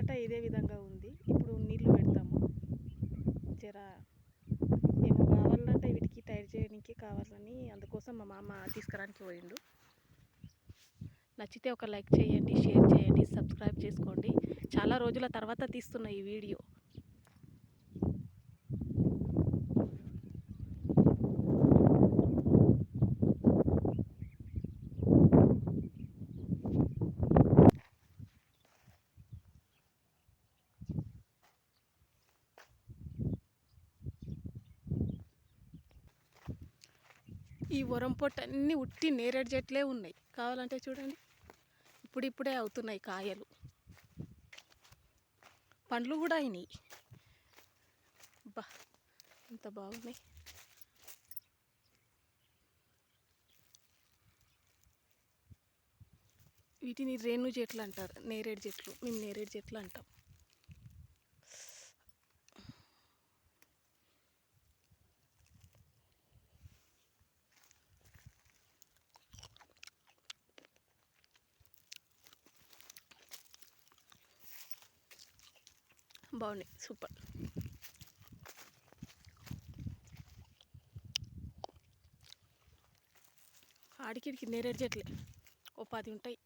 అంతా ఇదే విధంగా ఉంది. ఇప్పుడు నీళ్లు పెడతాము. జర ఏమో కావాలంటే వీటికి తయారు చేయడానికి కావాలని, అందుకోసం మా మామ తీసుకురానికి పోయిండు. నచ్చితే ఒక లైక్ చేయండి, షేర్ చేయండి, సబ్స్క్రైబ్ చేసుకోండి. చాలా రోజుల తర్వాత తీస్తున్న ఈ వీడియో. ఈ వరం పొట్టు అన్నీ ఉట్టి నేరేడు చెట్లే ఉన్నాయి. కావాలంటే చూడండి, ఇప్పుడిప్పుడే అవుతున్నాయి కాయలు. పండ్లు కూడా అయినాయి. బా ఎంత బాగున్నాయి. వీటిని రేణు చెట్లు అంటారు, నేరేడు చెట్లు. మేము నేరేడు చెట్లు అంటాం. బాగున్నాయి, సూపర్. ఆడికిడికి నేరేడు చెట్లే ఓ 10 ఉంటాయి.